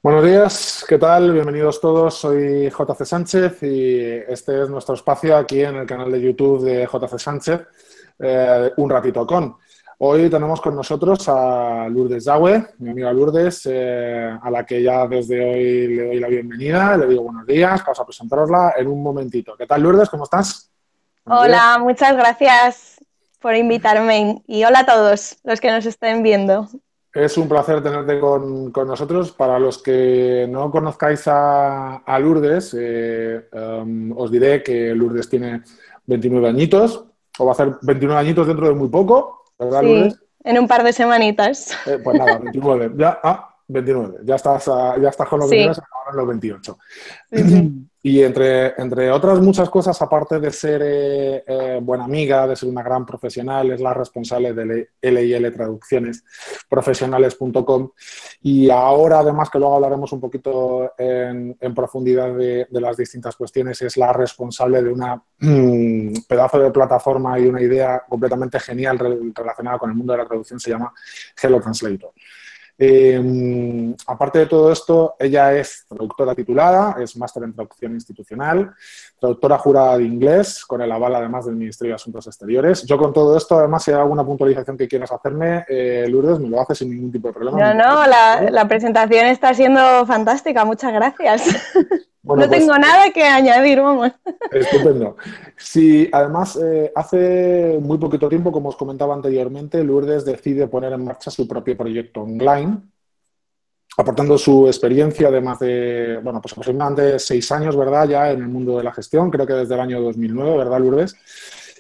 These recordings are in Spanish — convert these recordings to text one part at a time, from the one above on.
Buenos días, ¿qué tal? Bienvenidos todos, soy JC Sánchez y este es nuestro espacio aquí en el canal de YouTube de JC Sánchez, Un Ratito Con. Hoy tenemos con nosotros a Lourdes Yagüe, mi amiga Lourdes, a la que ya desde hoy le doy la bienvenida, le digo buenos días, paso a presentarosla en un momentito. ¿Qué tal, Lourdes? ¿Cómo estás? Buenos días. Hola, muchas gracias por invitarme y hola a todos los que nos estén viendo. Es un placer tenerte con nosotros. Para los que no conozcáis a Lourdes, os diré que Lourdes tiene 29 añitos, o va a hacer 29 añitos dentro de muy poco, ¿verdad, Sí, Lourdes? en un par de semanitas. Pues nada, 29. Ya, 29. Ya estás con los Sí, 29, ahora en los 28. sí, sí. Y entre otras muchas cosas, aparte de ser buena amiga, de ser una gran profesional, es la responsable de L&L Traducciones Profesionales.com. Y ahora, además, que luego hablaremos un poquito en profundidad de las distintas cuestiones, es la responsable de una pedazo de plataforma y una idea completamente genial relacionada con el mundo de la traducción, se llama Hello Translator. Aparte de todo esto, ella es traductora titulada, es máster en traducción institucional, traductora jurada de inglés, con el aval además del Ministerio de Asuntos Exteriores. Yo con todo esto, además, si hay alguna puntualización que quieras hacerme, Lourdes, me lo haces sin ningún tipo de problema. No, no, la presentación está siendo fantástica, muchas gracias. Bueno, No pues tengo nada que añadir, vamos. estupendo. Sí, además, hace muy poquito tiempo, como os comentaba anteriormente, Lourdes decide poner en marcha su propio proyecto online, aportando su experiencia de más de, bueno, pues aproximadamente 6 años, ¿verdad? Ya en el mundo de la gestión, creo que desde el año 2009, ¿verdad, Lourdes?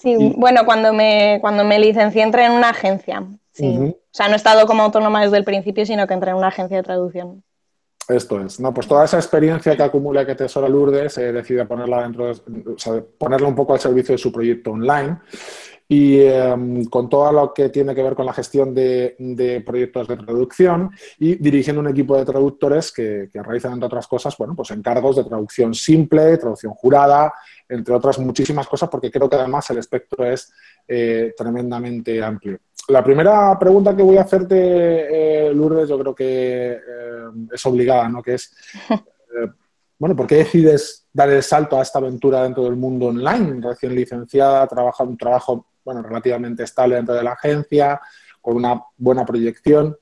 Sí, Y, bueno, cuando me licencié entré en una agencia, sí. ujú, O sea, no he estado como autónoma desde el principio, sino que entré en una agencia de traducción. esto es, ¿no? Pues toda esa experiencia que acumula y que tesora Lourdes, decide ponerla dentro o sea, ponerla un poco al servicio de su proyecto online. Y con todo lo que tiene que ver con la gestión de proyectos de traducción y dirigiendo un equipo de traductores que realizan, entre otras cosas, bueno, pues encargos de traducción simple, traducción jurada, entre otras muchísimas cosas, porque creo que además el espectro es tremendamente amplio. La primera pregunta que voy a hacerte, Lourdes, yo creo que es obligada, ¿no? Que es, bueno, ¿por qué decides dar el salto a esta aventura dentro del mundo online? Recién licenciada, trabaja un trabajo, bueno, relativamente estable dentro de la agencia, con una buena proyección.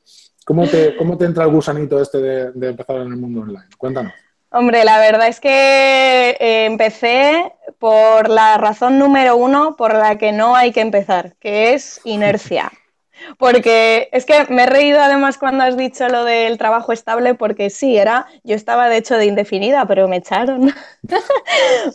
¿Cómo te entra el gusanito este de empezar en el mundo online? Cuéntanos. Hombre, la verdad es que empecé por la razón número uno por la que no hay que empezar, que es inercia. Porque es que me he reído además cuando has dicho lo del trabajo estable, porque sí, yo estaba de hecho de indefinida, pero me echaron.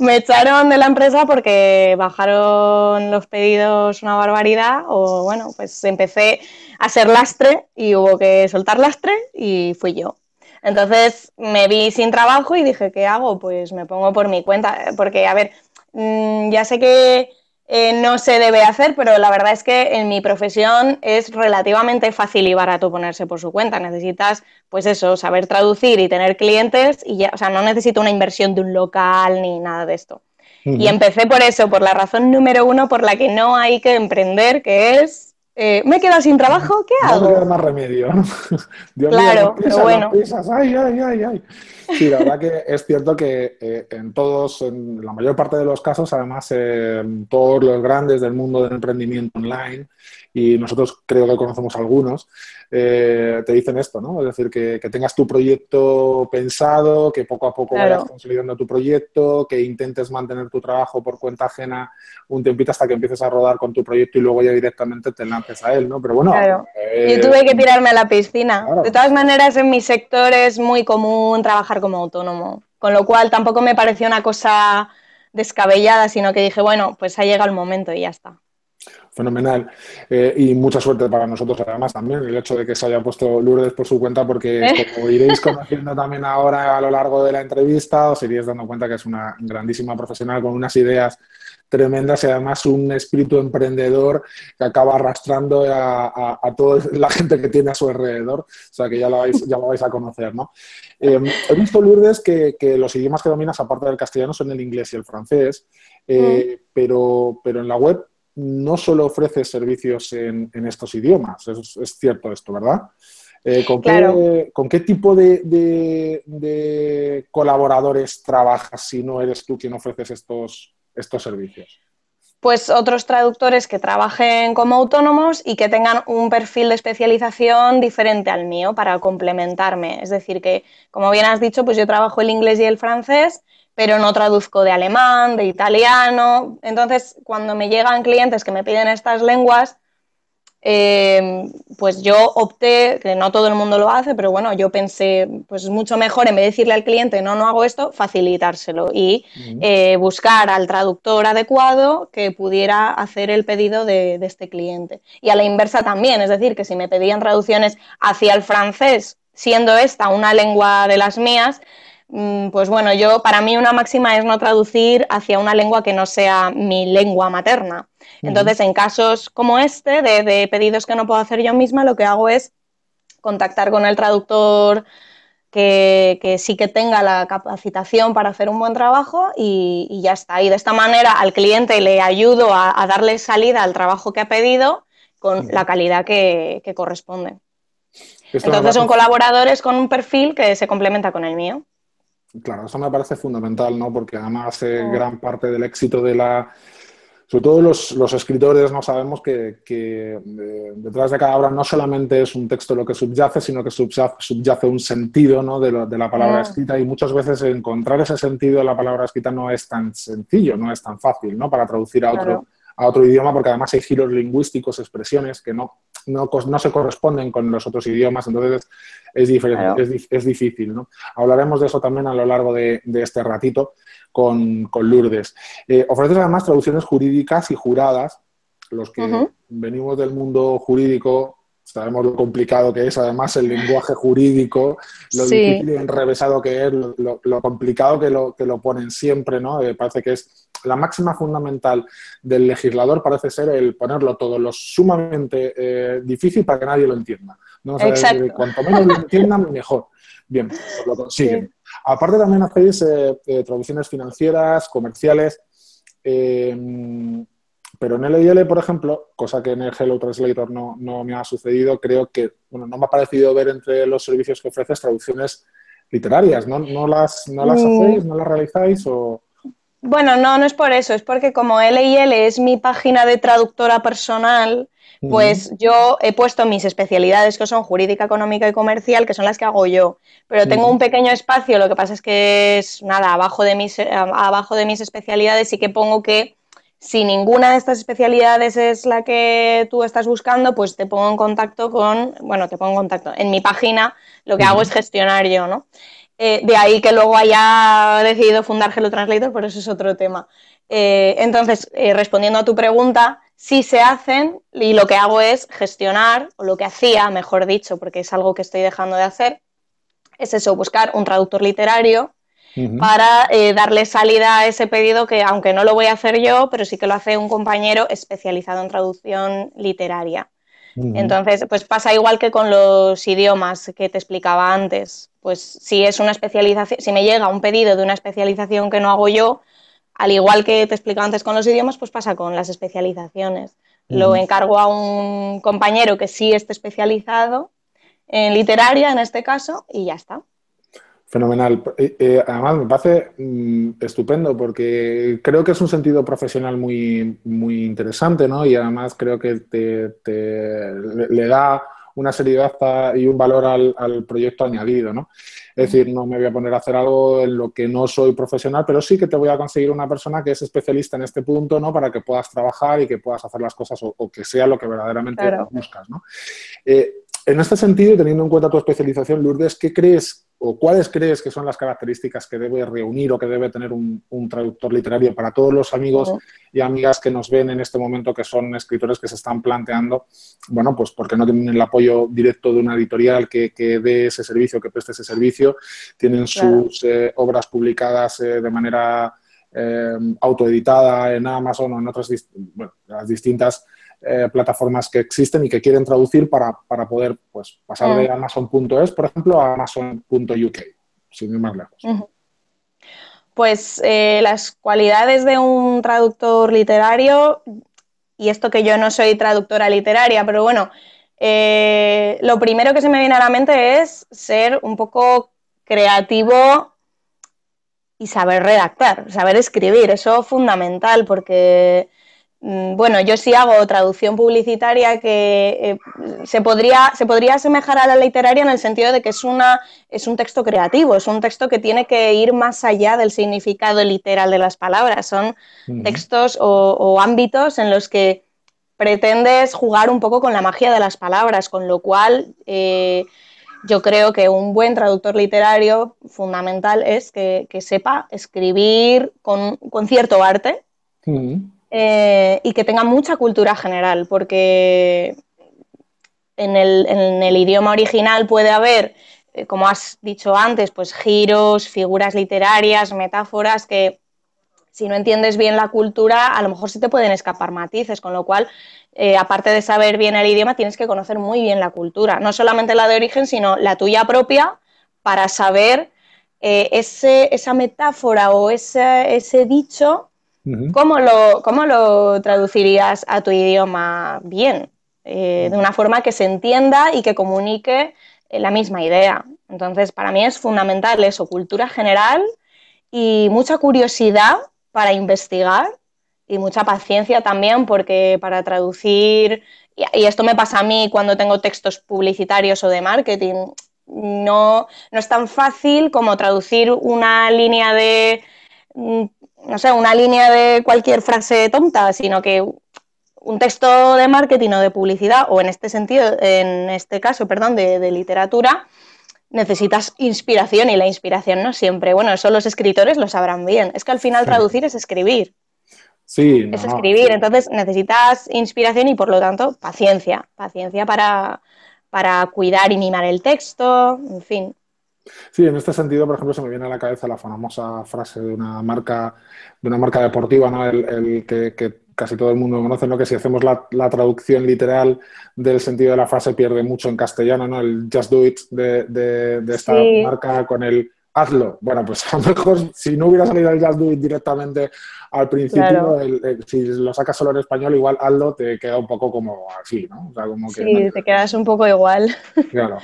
Me echaron de la empresa porque bajaron los pedidos una barbaridad, o bueno, pues empecé a ser lastre y hubo que soltar lastre y fui yo. Entonces me vi sin trabajo y dije, ¿qué hago? Pues me pongo por mi cuenta, porque a ver, ya sé que no se debe hacer, pero la verdad es que en mi profesión es relativamente fácil y barato ponerse por su cuenta. Necesitas, pues eso, saber traducir y tener clientes y ya, o sea, no necesito una inversión de un local ni nada de esto. Uh Y -huh. empecé por eso, por la razón número uno por la que no hay que emprender, que es, me he quedado sin trabajo, ¿qué No me queda hago? más remedio, ¿no? Dios mío, Claro, pero las bueno, prisas, ay, ay, ay, ay. Sí, la verdad que es cierto que en la mayor parte de los casos, además, todos los grandes del mundo del emprendimiento online, y nosotros creo que conocemos algunos, te dicen esto, ¿no? Es decir, que tengas tu proyecto pensado, que poco a poco vayas claro. consolidando tu proyecto, que intentes mantener tu trabajo por cuenta ajena un tiempito hasta que empieces a rodar con tu proyecto y luego ya directamente te lances a él, ¿no? Pero bueno, Claro. Yo tuve que tirarme a la piscina. De claro. todas maneras, en mi sector es muy común trabajar como autónomo, con lo cual tampoco me pareció una cosa descabellada, sino que dije, bueno, pues ha llegado el momento y ya está. Fenomenal. Y mucha suerte para nosotros además también el hecho de que se haya puesto Lourdes por su cuenta, porque ¿Eh? como iréis conociendo también ahora a lo largo de la entrevista, os iréis dando cuenta que es una grandísima profesional con unas ideas tremendas y además un espíritu emprendedor que acaba arrastrando a toda la gente que tiene a su alrededor. O sea que ya lo vais a conocer, ¿no? He visto, Lourdes, que los idiomas que dominas, aparte del castellano, son el inglés y el francés, Mm. pero en la web no solo ofrece servicios en estos idiomas, es cierto esto, ¿verdad? Claro. ¿Con qué tipo de colaboradores trabajas si no eres tú quien ofreces estos servicios? Pues otros traductores que trabajen como autónomos y que tengan un perfil de especialización diferente al mío para complementarme. Es decir, que, como bien has dicho, pues yo trabajo el inglés y el francés, pero no traduzco de alemán, de italiano. Entonces, cuando me llegan clientes que me piden estas lenguas, pues yo opté, que no todo el mundo lo hace, pero bueno, yo pensé, pues es mucho mejor, en vez de decirle al cliente, no, no hago esto, facilitárselo y buscar al traductor adecuado que pudiera hacer el pedido de este cliente. Y a la inversa también, es decir, que si me pedían traducciones hacia el francés, siendo esta una lengua de las mías, pues bueno, para mí una máxima es no traducir hacia una lengua que no sea mi lengua materna. Entonces, en casos como este, de pedidos que no puedo hacer yo misma, lo que hago es contactar con el traductor que sí que tenga la capacitación para hacer un buen trabajo y ya está. Y de esta manera al cliente le ayudo a darle salida al trabajo que ha pedido con la calidad que corresponde. Esto me Entonces parece, son colaboradores con un perfil que se complementa con el mío. claro, eso me parece fundamental, ¿no? Porque además gran parte del éxito sobre todo los escritores, no sabemos que detrás de cada obra no solamente es un texto lo que subyace, sino que subyace un sentido, ¿no? de la palabra escrita, y muchas veces encontrar ese sentido de la palabra escrita no es tan sencillo, no es tan fácil, ¿no? Para traducir Claro. a otro idioma, porque además hay giros lingüísticos, expresiones que no se corresponden con los otros idiomas, entonces es diferente, Claro. es difícil, ¿no? Hablaremos de eso también a lo largo de este ratito con Lourdes. Ofreces además traducciones jurídicas y juradas. Los que venimos del mundo jurídico sabemos lo complicado que es, además, el lenguaje jurídico, lo Sí, difícil y enrevesado que es, lo complicado que lo ponen siempre, ¿no? Parece que es la máxima fundamental del legislador, parece ser el ponerlo todo lo sumamente difícil para que nadie lo entienda, ¿no? O sea, exacto. cuanto menos lo entiendan, mejor. Bien, pues lo consiguen. Sí. Aparte también hacéis traducciones financieras, comerciales, pero en LIL, por ejemplo, cosa que en el Hello Translator no me ha sucedido, creo que, bueno, no me ha parecido ver entre los servicios que ofreces traducciones literarias, ¿no? ¿No las hacéis, no las realizáis o...? Bueno, no, no es por eso, es porque como L&L es mi página de traductora personal, pues yo he puesto mis especialidades que son jurídica, económica y comercial, que son las que hago yo. Pero tengo un pequeño espacio, lo que pasa es que es nada, abajo de mis especialidades sí que pongo que si ninguna de estas especialidades es la que tú estás buscando, pues te pongo en contacto te pongo en contacto. En mi página lo que hago es gestionar yo, ¿no? De ahí que luego haya decidido fundar Hello Translator, pero eso es otro tema. Entonces, respondiendo a tu pregunta, sí se hacen y lo que hago es gestionar, o lo que hacía, mejor dicho, porque es algo que estoy dejando de hacer, es eso, buscar un traductor literario para darle salida a ese pedido que, aunque no lo voy a hacer yo, pero sí que lo hace un compañero especializado en traducción literaria. Entonces, pues pasa igual que con los idiomas que te explicaba antes. Pues si es una especialización, si me llega un pedido de una especialización que no hago yo, al igual que te explicaba antes con los idiomas, pues pasa con las especializaciones. Lo encargo a un compañero que sí esté especializado en literaria, en este caso, y ya está. Fenomenal. Además, me parece estupendo porque creo que es un sentido profesional muy, muy interesante, ¿no? Y además creo que le da una seriedad y un valor al proyecto añadido, ¿no? Es decir, no me voy a poner a hacer algo en lo que no soy profesional, pero sí que te voy a conseguir una persona que es especialista en este punto, ¿no? Para que puedas trabajar y que puedas hacer las cosas o que sea lo que verdaderamente Claro. buscas, ¿no? En este sentido, teniendo en cuenta tu especialización, Lourdes, ¿qué crees o cuáles crees que son las características que debe reunir o que debe tener un traductor literario para todos los amigos y amigas que nos ven en este momento, que son escritores que se están planteando, bueno, pues porque no tienen el apoyo directo de una editorial que dé ese servicio, que preste ese servicio, tienen sus obras publicadas de manera autoeditada en Amazon o en otras las distintas plataformas que existen y que quieren traducir para poder pues, pasar de Amazon.es, por ejemplo, a Amazon.uk, sin ir más lejos. Pues las cualidades de un traductor literario, y esto que yo no soy traductora literaria, pero bueno, Lo primero que se me viene a la mente es ser un poco creativo y saber redactar, saber escribir. Eso es fundamental porque, bueno, yo sí hago traducción publicitaria que se podría asemejar a la literaria en el sentido de que es un texto creativo, es un texto que tiene que ir más allá del significado literal de las palabras. Son textos o ámbitos en los que pretendes jugar un poco con la magia de las palabras, con lo cual yo creo que un buen traductor literario fundamental es que sepa escribir con cierto arte y que tenga mucha cultura general, porque en el idioma original puede haber, como has dicho antes, pues giros, figuras literarias, metáforas que si no entiendes bien la cultura, a lo mejor se te pueden escapar matices, con lo cual, aparte de saber bien el idioma, tienes que conocer muy bien la cultura, no solamente la de origen, sino la tuya propia, para saber esa metáfora o ese dicho, cómo lo traducirías a tu idioma bien, de una forma que se entienda y que comunique la misma idea. Entonces, para mí es fundamental eso, cultura general y mucha curiosidad para investigar y mucha paciencia también, porque para traducir, y esto me pasa a mí cuando tengo textos publicitarios o de marketing, no es tan fácil como traducir una línea no sé, una línea de cualquier frase tonta, sino que un texto de marketing o de publicidad, o en este sentido, en este caso, perdón, de literatura, necesitas inspiración y la inspiración no siempre, bueno, eso los escritores lo sabrán bien, es que al final traducir Sí, no, es no, escribir, sí. entonces necesitas inspiración y por lo tanto paciencia, paciencia para cuidar y mimar el texto, en fin. Sí, en este sentido, por ejemplo, se me viene a la cabeza la famosa frase de una marca deportiva, ¿no? El que casi todo el mundo conoce, ¿no? Que si hacemos la traducción literal del sentido de la frase pierde mucho en castellano, ¿no? El just do it de esta Sí, marca con el hazlo. Bueno, pues a lo mejor si no hubiera salido el just do it directamente al principio, claro. si lo sacas solo en español, igual hazlo te queda un poco como así, ¿no? O sea, como que no Sí, te quedas un poco igual. claro.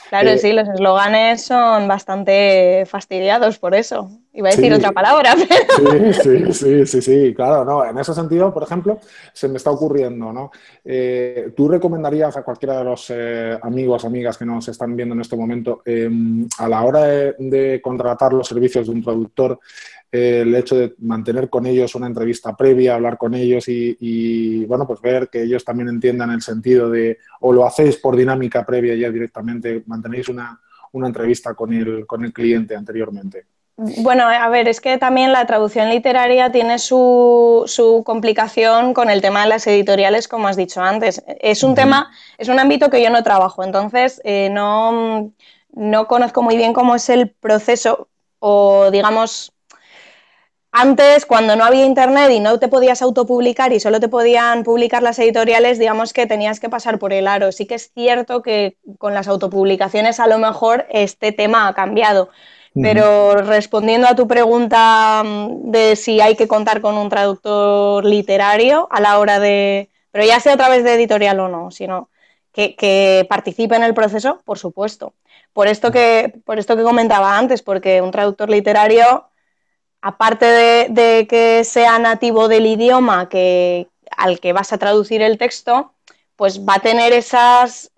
Claro, Eh, sí, los eslóganes son bastante fastidiados por eso. Iba a decir otra sí, palabra, pero... sí, claro, no. En ese sentido, por ejemplo, se me está ocurriendo, ¿no? ¿Tú recomendarías a cualquiera de los amigos, amigas que nos están viendo en este momento, a la hora de contratar los servicios de un productor, el hecho de mantener con ellos una entrevista previa, hablar con ellos bueno, pues ver que ellos también entiendan el sentido de, o lo hacéis por dinámica previa ya directamente, mantenéis una entrevista con el cliente anteriormente? Bueno, a ver, es que también la traducción literaria tiene su complicación con el tema de las editoriales, como has dicho antes. Es un Ujú. tema, es un ámbito que yo no trabajo, entonces no conozco muy bien cómo es el proceso o, digamos, antes, cuando no había internet y no te podías autopublicar y solo te podían publicar las editoriales, digamos que tenías que pasar por el aro. Sí que es cierto que con las autopublicaciones a lo mejor este tema ha cambiado, Ujú. pero respondiendo a tu pregunta de si hay que contar con un traductor literario a la hora de, pero ya sea a través de editorial o no, sino que participe en el proceso, por supuesto. Por esto que comentaba antes, porque un traductor literario, aparte de que sea nativo del idioma al que vas a traducir el texto, pues va a tener esas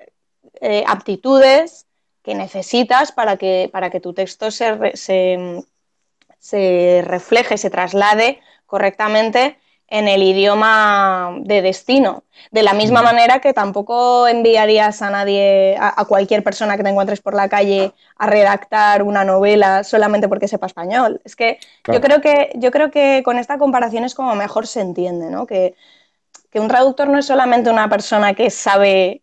aptitudes que necesitas para que tu texto se refleje, se traslade correctamente en el idioma de destino. De la misma Ujú. manera que tampoco enviarías a nadie, a cualquier persona que te encuentres por la calle, a redactar una novela solamente porque sepa español. Es que Claro. yo creo que con esta comparación es como mejor se entiende, ¿no? Que un traductor no es solamente una persona que sabe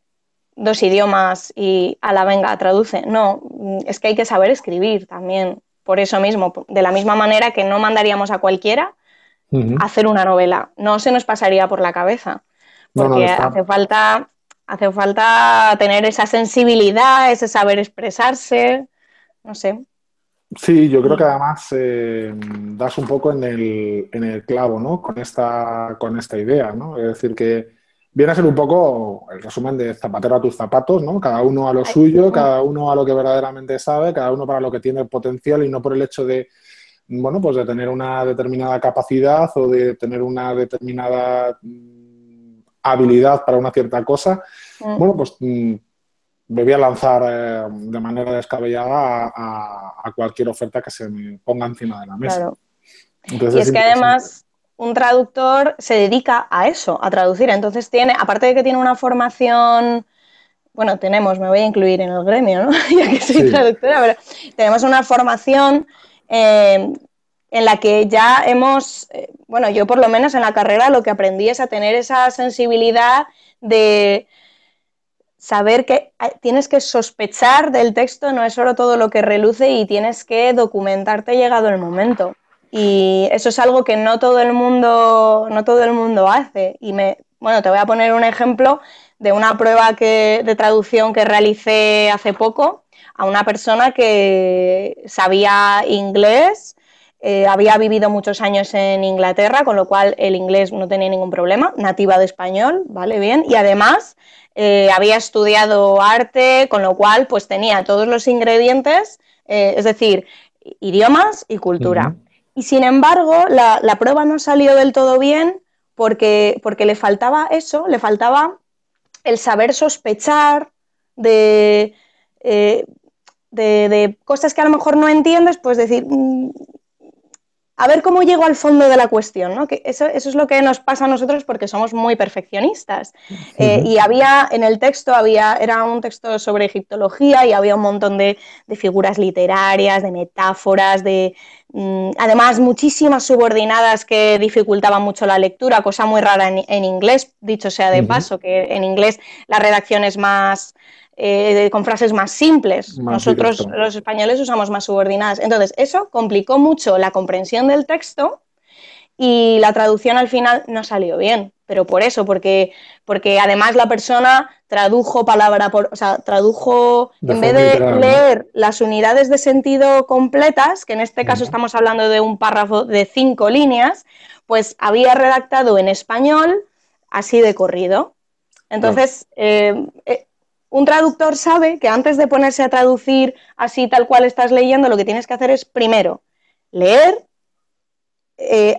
dos idiomas y a la venga traduce. No, es que hay que saber escribir también. Por eso mismo, de la misma manera que no mandaríamos a cualquiera a Ujú. hacer una novela, no se nos pasaría por la cabeza, No, no, porque está. hace falta tener esa sensibilidad, ese saber expresarse, no sé. Sí, yo creo que Y además das un poco en el clavo, ¿no? Con esta idea, ¿no? Es decir, que viene a ser un poco el resumen de zapatero a tus zapatos, ¿no? Cada uno a lo suyo, cada uno a lo que verdaderamente sabe, cada uno para lo que tiene potencial y no por el hecho de, bueno, pues de tener una determinada capacidad o de tener una determinada habilidad para una cierta cosa. Bueno, pues me voy a lanzar de manera descabellada a cualquier oferta que se me ponga encima de la mesa. Claro. Entonces, y es que además un traductor se dedica a eso, a traducir. Entonces tiene, aparte de que tiene una formación, bueno, me voy a incluir en el gremio, ¿no? Ya que soy traductora, pero tenemos una formación en la que ya hemos, bueno, yo por lo menos en la carrera lo que aprendí es a tener esa sensibilidad de saber que tienes que sospechar del texto, no es solo todo lo que reluce y tienes que documentarte llegado el momento. Y eso es algo que no todo el mundo hace. Y bueno, te voy a poner un ejemplo de una prueba de traducción que realicé hace poco a una persona que sabía inglés, había vivido muchos años en Inglaterra, con lo cual el inglés no tenía ningún problema, nativa de español, ¿vale? Bien, y además había estudiado arte, con lo cual pues tenía todos los ingredientes, es decir, idiomas y cultura. Y sin embargo, la prueba no salió del todo bien porque le faltaba eso, le faltaba el saber sospechar de cosas que a lo mejor no entiendes, pues decir, a ver cómo llego al fondo de la cuestión, ¿no? Que eso es lo que nos pasa a nosotros porque somos muy perfeccionistas. Y había en el texto, era un texto sobre egiptología y había un montón de figuras literarias, de metáforas, además muchísimas subordinadas que dificultaban mucho la lectura, cosa muy rara en inglés, dicho sea de paso, que en inglés la redacción es más... con frases más simples. Nosotros, los españoles, usamos más subordinadas. Entonces, eso complicó mucho la comprensión del texto y la traducción al final no salió bien. Pero por eso, porque además la persona tradujo tradujo, en vez de leer las unidades de sentido completas, que en este caso estamos hablando de un párrafo de 5 líneas, pues había redactado en español así de corrido. Entonces, un traductor sabe que antes de ponerse a traducir así tal cual estás leyendo, lo que tienes que hacer es primero leer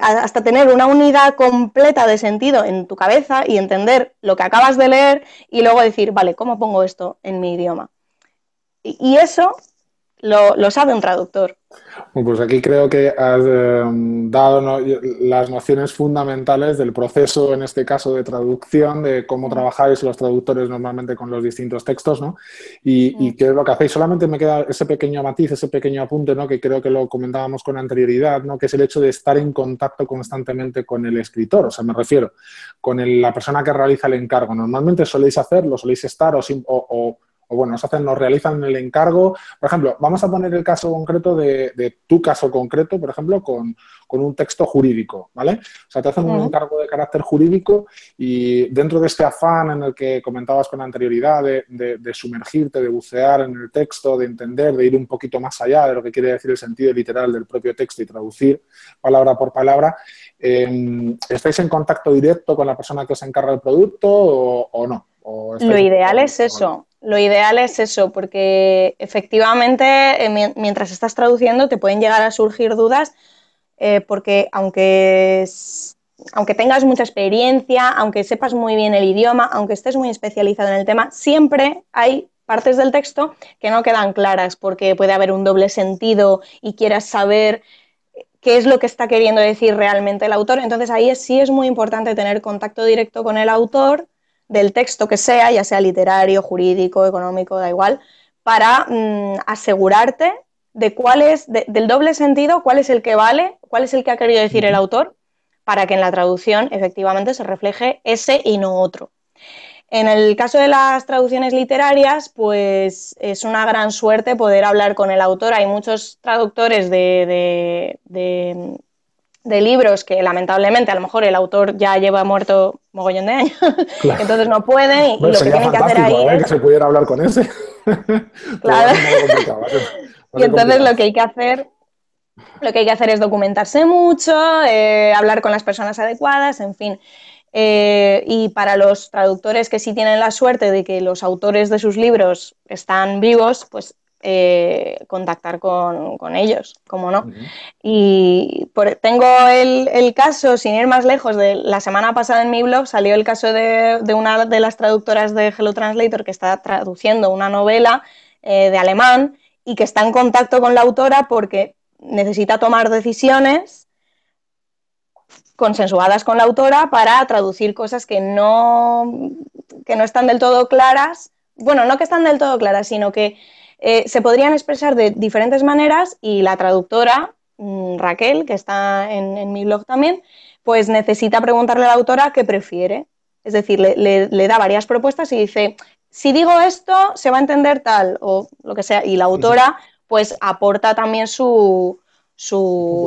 hasta tener una unidad completa de sentido en tu cabeza y entender lo que acabas de leer y luego decir, vale, ¿cómo pongo esto en mi idioma? Y eso lo sabe un traductor. Pues aquí creo que has dado las nociones fundamentales del proceso, en este caso de traducción, de cómo trabajáis los traductores normalmente con los distintos textos, ¿no? Y qué es lo que hacéis. Solamente me queda ese pequeño matiz, ese pequeño apunte, ¿no? Que creo que lo comentábamos con anterioridad, ¿no? Que es el hecho de estar en contacto constantemente con el escritor. O sea, me refiero, con la persona que realiza el encargo. Normalmente soléis hacerlo, soléis estar o bueno, nos realizan el encargo. Por ejemplo, vamos a poner el caso concreto de tu caso concreto, por ejemplo, con un texto jurídico, ¿vale? O sea, te hacen un encargo de carácter jurídico y dentro de este afán en el que comentabas con anterioridad de sumergirte, de bucear en el texto, de entender, de ir un poquito más allá de lo que quiere decir el sentido literal del propio texto y traducir palabra por palabra, ¿estáis en contacto directo con la persona que os encarga el producto o no? Lo ideal es eso. Lo ideal es eso, porque efectivamente mientras estás traduciendo te pueden llegar a surgir dudas porque aunque tengas mucha experiencia, aunque sepas muy bien el idioma, aunque estés muy especializado en el tema, siempre hay partes del texto que no quedan claras porque puede haber un doble sentido y quieras saber qué es lo que está queriendo decir realmente el autor. Entonces ahí sí es muy importante tener contacto directo con el autor del texto que sea, ya sea literario, jurídico, económico, da igual, para asegurarte de cuál es, del doble sentido, cuál es el que vale, cuál es el que ha querido decir el autor, para que en la traducción efectivamente se refleje ese y no otro. En el caso de las traducciones literarias, pues es una gran suerte poder hablar con el autor. Hay muchos traductores de libros que lamentablemente a lo mejor el autor ya lleva muerto mogollón de años, claro. Entonces no puede y lo que tienen que hacer ahí es... que se pudiera hablar con ese. Claro. Y entonces lo que hay que hacer es documentarse mucho, hablar con las personas adecuadas, en fin. Y para los traductores que sí tienen la suerte de que los autores de sus libros están vivos, pues contactar con ellos, cómo no. Y tengo el caso, sin ir más lejos, de la semana pasada en mi blog salió el caso de una de las traductoras de Hello Translator que está traduciendo una novela de alemán y que está en contacto con la autora porque necesita tomar decisiones consensuadas con la autora para traducir cosas que no están del todo claras. Bueno, no que están del todo claras, sino que se podrían expresar de diferentes maneras y la traductora, Raquel, que está en mi blog también, pues necesita preguntarle a la autora qué prefiere. Es decir, le da varias propuestas y dice, si digo esto, se va a entender tal, o lo que sea. Y la autora, pues, aporta también su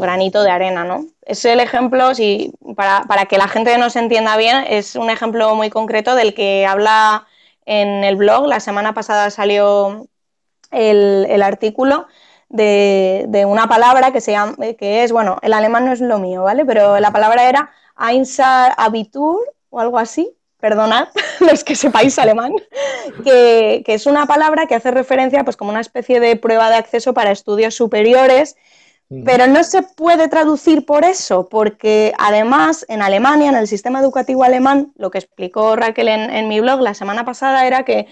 granito de arena, ¿no? Es el ejemplo, para que la gente nos entienda bien, es un ejemplo muy concreto del que habla en el blog. La semana pasada salió el artículo de una palabra que es, bueno, el alemán no es lo mío, ¿vale? Pero la palabra era Einser-Abitur o algo así, perdonad los que sepáis alemán, que es una palabra que hace referencia pues como una especie de prueba de acceso para estudios superiores, pero no se puede traducir por eso, porque además en Alemania, en el sistema educativo alemán, lo que explicó Raquel en mi blog la semana pasada era que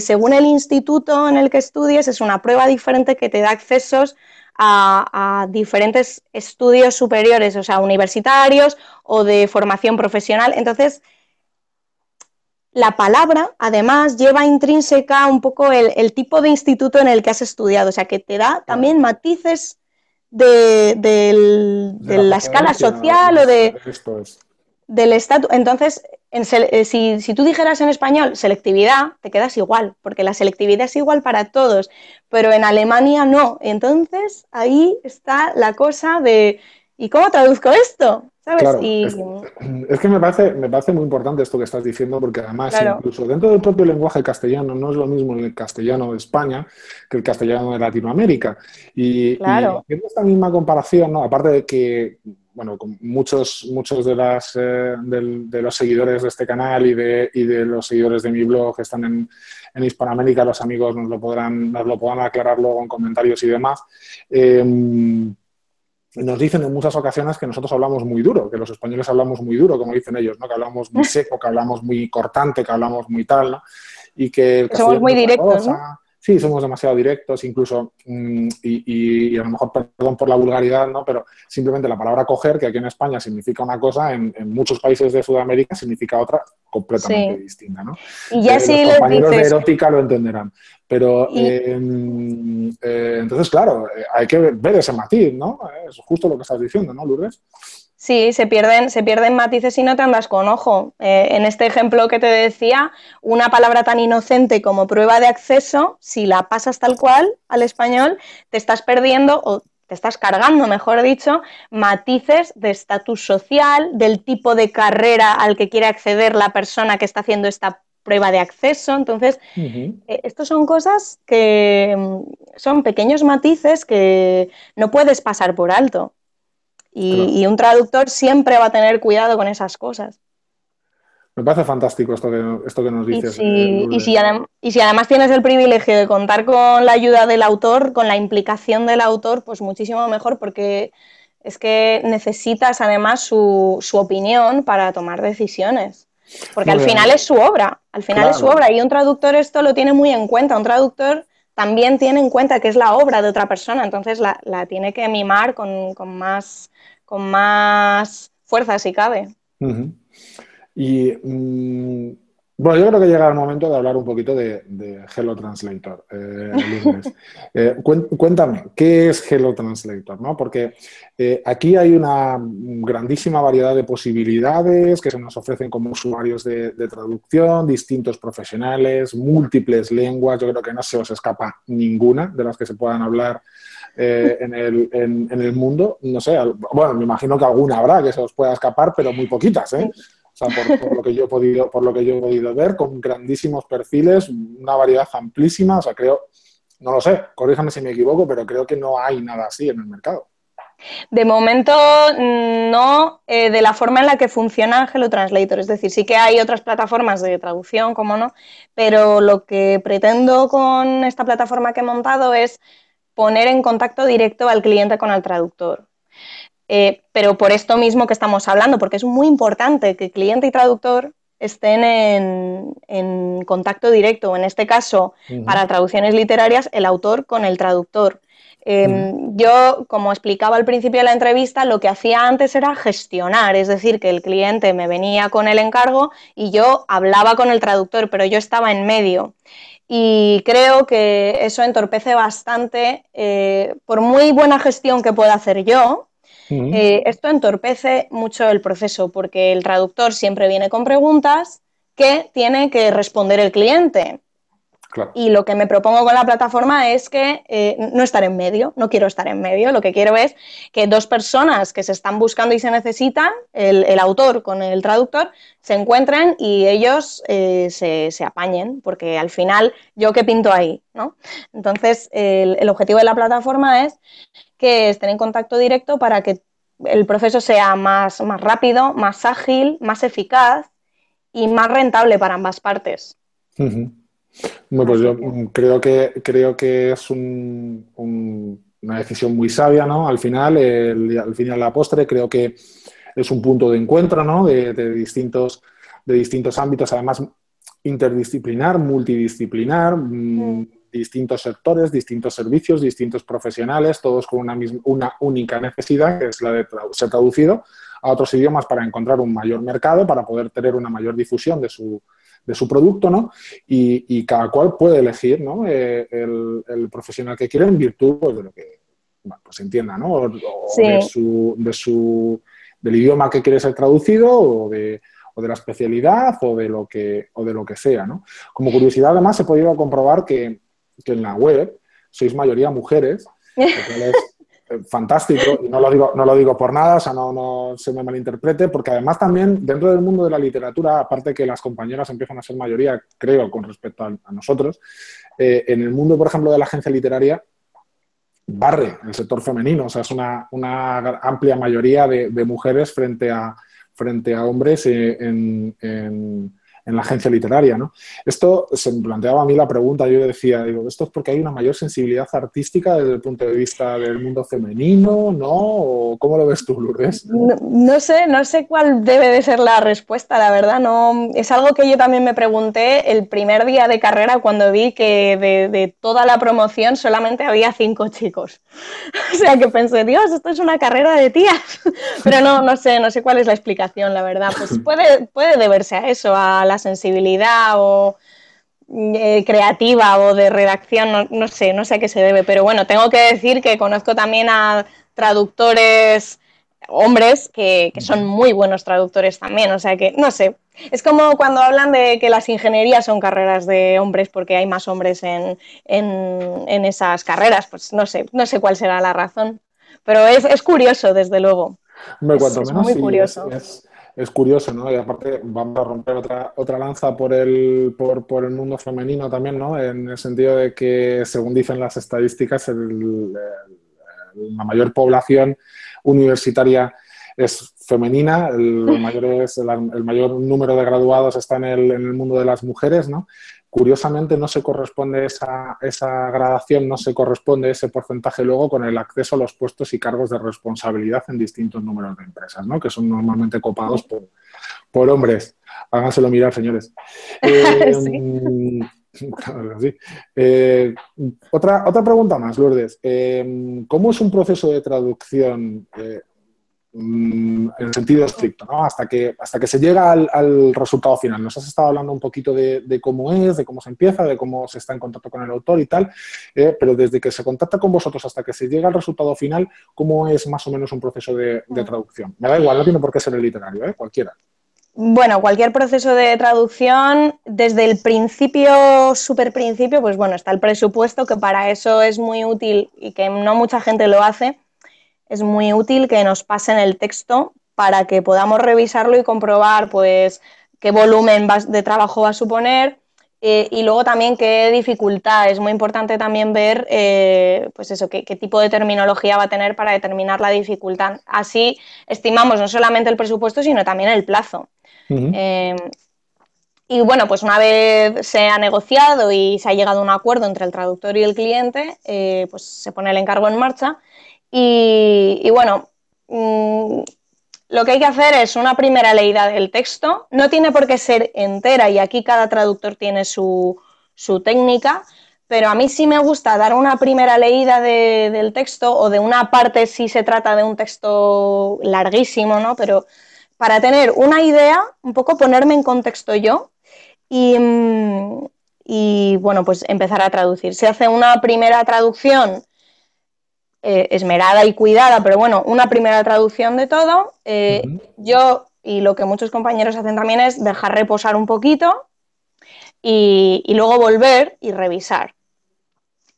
según el instituto en el que estudies, es una prueba diferente que te da accesos a diferentes estudios superiores, o sea, universitarios o de formación profesional. Entonces, la palabra, además, lleva intrínseca un poco el tipo de instituto en el que has estudiado, o sea, que te da también matices de la escala social o del estatus. Entonces, si tú dijeras en español selectividad, te quedas igual, porque la selectividad es igual para todos, pero en Alemania no. Entonces, ahí está la cosa de ¿y cómo traduzco esto? ¿Sabes? Claro, es que me parece muy importante esto que estás diciendo, porque además, claro, incluso dentro del propio lenguaje castellano, no es lo mismo el castellano de España que el castellano de Latinoamérica. Y haciendo esta misma comparación, ¿no? Aparte de que, bueno, con muchos de los seguidores de este canal y de los seguidores de mi blog que están en Hispanoamérica, los amigos nos lo podrán aclarar luego en comentarios y demás. Nos dicen en muchas ocasiones que nosotros hablamos muy duro, que los españoles hablamos muy duro, como dicen ellos, ¿no? Que hablamos muy seco, que hablamos muy cortante, que hablamos muy tal, ¿no? Y que el somos muy directos, ¿no? Sí, somos demasiado directos, incluso, y a lo mejor, perdón por la vulgaridad, ¿no? Pero simplemente la palabra coger, que aquí en España significa una cosa, en muchos países de Sudamérica significa otra completamente distinta, ¿no? Y ya sí los compañeros de erótica lo entenderán. Pero, entonces, claro, hay que ver ese matiz, ¿no? Es justo lo que estás diciendo, ¿no, Lourdes? Sí, se pierden matices si no te andas con ojo. En este ejemplo que te decía, una palabra tan inocente como prueba de acceso, si la pasas tal cual al español, te estás perdiendo o te estás cargando, mejor dicho, matices de estatus social, del tipo de carrera al que quiere acceder la persona que está haciendo esta prueba de acceso. Entonces, estos son cosas que son pequeños matices que no puedes pasar por alto. Y un traductor siempre va a tener cuidado con esas cosas. Me parece fantástico esto que nos dices. Y si además tienes el privilegio de contar con la ayuda del autor, con la implicación del autor, pues muchísimo mejor, porque es que necesitas además su opinión para tomar decisiones. Porque al final es su obra, y un traductor esto lo tiene muy en cuenta. Un traductor también tiene en cuenta que es la obra de otra persona, entonces la tiene que mimar con más fuerza si cabe. Y bueno, yo creo que llega el momento de hablar un poquito de Hello Translator, Lourdes. Cuéntame, ¿qué es Hello Translator? ¿No? Porque aquí hay una grandísima variedad de posibilidades que se nos ofrecen como usuarios de traducción, distintos profesionales, múltiples lenguas. Yo creo que no se os escapa ninguna de las que se puedan hablar en el mundo. No sé, bueno, me imagino que alguna habrá que se os pueda escapar, pero muy poquitas, ¿eh? O sea, por lo que yo he podido ver, con grandísimos perfiles, una variedad amplísima. O sea, creo, no lo sé, corríjame si me equivoco, pero creo que no hay nada así en el mercado. De momento no, de la forma en la que funciona Hello Translator, es decir, sí que hay otras plataformas de traducción, como no, pero lo que pretendo con esta plataforma que he montado es poner en contacto directo al cliente con el traductor. Pero por esto mismo que estamos hablando, porque es muy importante que cliente y traductor estén en contacto directo, en este caso, Ujú, para traducciones literarias, el autor con el traductor. ujú, Yo, como explicaba al principio de la entrevista, lo que hacía antes era gestionar, es decir, que el cliente me venía con el encargo y yo hablaba con el traductor, pero yo estaba en medio. Y creo que eso entorpece bastante, por muy buena gestión que pueda hacer yo, ujú. esto entorpece mucho el proceso porque el traductor siempre viene con preguntas que tiene que responder el cliente. Claro. Y lo que me propongo con la plataforma es que no estar en medio, no quiero estar en medio, lo que quiero es que dos personas que se están buscando y se necesitan, el autor con el traductor, se encuentren y ellos se apañen, porque al final, ¿yo qué pinto ahí? ¿No? Entonces, el objetivo de la plataforma es que estén en contacto directo para que el proceso sea más rápido, más ágil, más eficaz y más rentable para ambas partes. Ujú. Bueno, pues Así yo que creo que es una decisión muy sabia, ¿no? Al final, a la postre, creo que es un punto de encuentro, ¿no? De distintos ámbitos, además interdisciplinar, multidisciplinar, distintos sectores, distintos servicios, distintos profesionales, todos con una única necesidad, que es la de ser traducido a otros idiomas para encontrar un mayor mercado, para poder tener una mayor difusión de su producto, ¿no? Y cada cual puede elegir, ¿no? El profesional que quiere en virtud, pues, de lo que, bueno, pues entienda, ¿no? O de sí, del idioma que quiere ser traducido o de la especialidad o de lo que sea, ¿no? Como curiosidad, además, he podido comprobar que en la web sois mayoría mujeres, lo cual es fantástico, y no lo digo por nada, o sea, no se me malinterprete, porque además también dentro del mundo de la literatura, aparte que las compañeras empiezan a ser mayoría, creo, con respecto a nosotros, en el mundo, por ejemplo, de la agencia literaria, barre el sector femenino, o sea, es una amplia mayoría de mujeres frente a hombres en la agencia literaria, ¿no? Esto se me planteaba a mí la pregunta, yo decía, digo, ¿esto es porque hay una mayor sensibilidad artística desde el punto de vista del mundo femenino, no? ¿O cómo lo ves tú, Lourdes? no sé cuál debe de ser la respuesta, la verdad. No, es algo que yo también me pregunté el primer día de carrera cuando vi que de toda la promoción solamente había 5 chicos. O sea que pensé, Dios, esto es una carrera de tías. Pero no sé cuál es la explicación, la verdad. Pues puede deberse a eso, a la sensibilidad o creativa o de redacción, no sé a qué se debe, pero bueno, tengo que decir que conozco también a traductores hombres que son muy buenos traductores también, o sea que no sé, es como cuando hablan de que las ingenierías son carreras de hombres porque hay más hombres en esas carreras, pues no sé cuál será la razón, pero es curioso desde luego, Hombre, es, cuanto es menos muy sí, es, curioso. es, es curioso, ¿no? Y aparte vamos a romper otra lanza por el mundo femenino también, ¿no? En el sentido de que, según dicen las estadísticas, la mayor población universitaria es femenina, el mayor número de graduados está en el mundo de las mujeres, ¿no? Curiosamente no se corresponde esa gradación, no se corresponde ese porcentaje luego con el acceso a los puestos y cargos de responsabilidad en distintos números de empresas, ¿no? Que son normalmente copados por hombres. Háganselo mirar, señores. Sí. Claro que sí. Otra pregunta más, Lourdes. ¿Cómo es un proceso de traducción en sentido estricto, ¿no? Hasta que se llega al resultado final? Nos has estado hablando un poquito de cómo es, de cómo se empieza, de cómo se está en contacto con el autor y tal, pero desde que se contacta con vosotros hasta que se llega al resultado final, ¿cómo es más o menos un proceso de traducción? Me da igual, no tiene por qué ser el literario, cualquiera. Bueno, cualquier proceso de traducción, desde el principio, súper principio, pues bueno, está el presupuesto, que para eso es muy útil y que no mucha gente lo hace, es muy útil que nos pasen el texto para que podamos revisarlo y comprobar pues qué volumen de trabajo va a suponer, Y luego también qué dificultad. Es muy importante también ver pues eso, qué tipo de terminología va a tener para determinar la dificultad. Así estimamos no solamente el presupuesto, sino también el plazo. Y bueno, pues una vez se ha negociado y se ha llegado a un acuerdo entre el traductor y el cliente, pues se pone el encargo en marcha y bueno, lo que hay que hacer es una primera leída del texto. No tiene por qué ser entera y aquí cada traductor tiene su técnica, pero a mí sí me gusta dar una primera leída del texto o de una parte si se trata de un texto larguísimo, ¿no? Pero para tener una idea, un poco ponerme en contexto yo y bueno, pues empezar a traducir. Se hace una primera traducción esmerada y cuidada, pero bueno, una primera traducción de todo. Yo, y lo que muchos compañeros hacen también es dejar reposar un poquito y luego volver y revisar.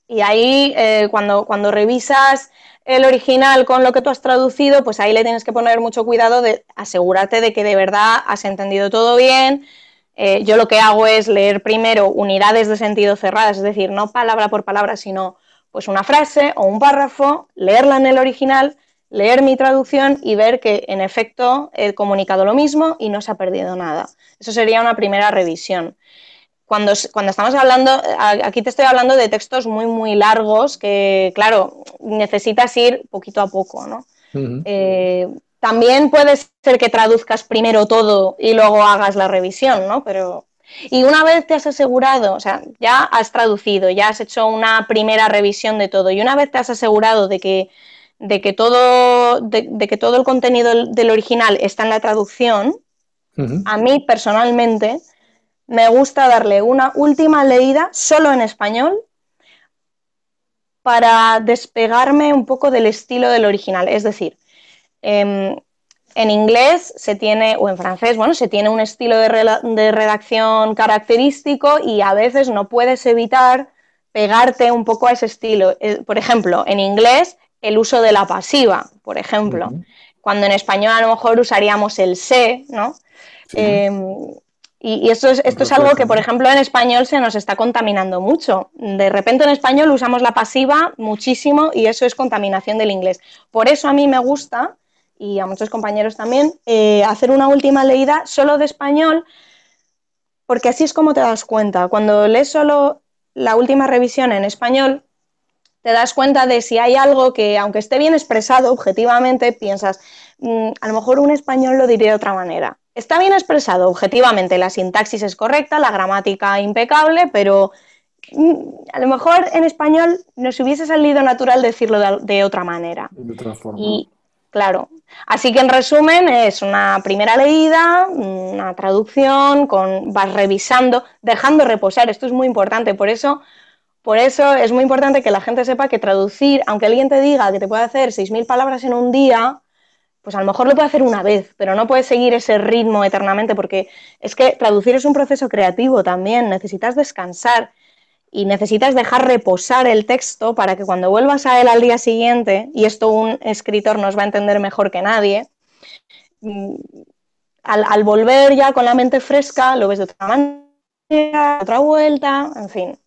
Y ahí, cuando revisas el original con lo que tú has traducido, pues ahí le tienes que poner mucho cuidado de asegurarte de que de verdad has entendido todo bien. Yo lo que hago es leer primero unidades de sentido cerradas, es decir, no palabra por palabra, sino pues una frase o un párrafo, leerla en el original, leer mi traducción y ver que en efecto he comunicado lo mismo y no se ha perdido nada. Eso sería una primera revisión. Cuando estamos hablando, aquí te estoy hablando de textos muy, muy largos que, claro, necesitas ir poquito a poco, ¿no? También puede ser que traduzcas primero todo y luego hagas la revisión, ¿no? Pero, y una vez te has asegurado, o sea, ya has traducido, ya has hecho una primera revisión de todo y una vez te has asegurado de que todo el contenido del original está en la traducción, a mí personalmente me gusta darle una última leída solo en español para despegarme un poco del estilo del original. Es decir, en inglés se tiene, o en francés, bueno, se tiene un estilo de redacción característico y a veces no puedes evitar pegarte un poco a ese estilo. Por ejemplo, en inglés, el uso de la pasiva, por ejemplo. Cuando en español a lo mejor usaríamos el se, ¿no? Sí. Y esto es algo que, por ejemplo, en español se nos está contaminando mucho. De repente en español usamos la pasiva muchísimo y eso es contaminación del inglés. Por eso a mí me gusta, y a muchos compañeros también, hacer una última leída solo de español, porque así es como te das cuenta. Cuando lees solo la última revisión en español, te das cuenta de si hay algo que, aunque esté bien expresado objetivamente, piensas, a lo mejor un español lo diría de otra manera. Está bien expresado objetivamente, la sintaxis es correcta, la gramática impecable, pero a lo mejor en español nos hubiese salido natural decirlo de otra manera. De otra forma. Y claro, así que en resumen es una primera leída, una traducción, vas revisando, dejando reposar, esto es muy importante, por eso es muy importante que la gente sepa que traducir, aunque alguien te diga que te puede hacer 6.000 palabras en un día, pues a lo mejor lo puede hacer una vez, pero no puedes seguir ese ritmo eternamente porque es que traducir es un proceso creativo también, necesitas descansar y necesitas dejar reposar el texto para que cuando vuelvas a él al día siguiente, y esto un escritor nos va a entender mejor que nadie, al volver ya con la mente fresca lo ves de otra manera, otra vuelta, en fin.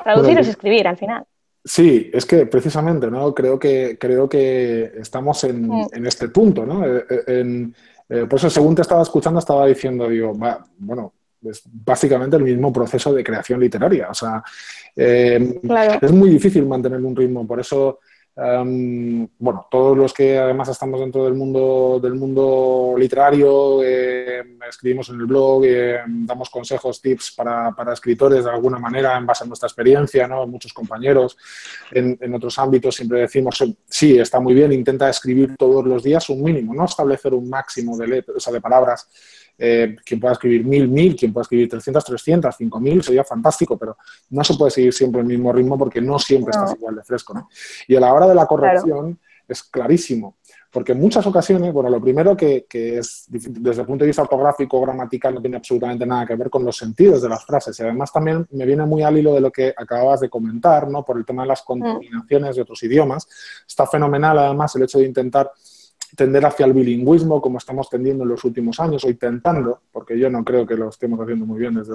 Traducir es escribir al final. Sí, es que precisamente, ¿no? Creo que estamos en este punto, ¿no? Por eso, según te estaba escuchando, estaba diciendo, digo, bueno, es básicamente el mismo proceso de creación literaria. O sea, Claro. es muy difícil mantener un ritmo. Por eso, bueno, todos los que además estamos dentro del mundo literario, escribimos en el blog, damos consejos, tips para escritores de alguna manera en base a nuestra experiencia, ¿no? Muchos compañeros en otros ámbitos siempre decimos, sí, está muy bien, intenta escribir todos los días un mínimo, no establecer un máximo de letras, o sea, de palabras. Quien pueda escribir 1.000, quien pueda escribir 300, 300, 5.000, sería fantástico, pero no se puede seguir siempre el mismo ritmo porque no siempre estás igual de fresco, ¿no? Y a la hora de la corrección es clarísimo, porque en muchas ocasiones, bueno, lo primero que es, desde el punto de vista ortográfico, gramatical, no tiene absolutamente nada que ver con los sentidos de las frases, y además también me viene muy al hilo de lo que acababas de comentar, ¿no? Por el tema de las contaminaciones de otros idiomas. Está fenomenal, además, el hecho de intentar tender hacia el bilingüismo, como estamos tendiendo en los últimos años, o intentando, porque yo no creo que lo estemos haciendo muy bien desde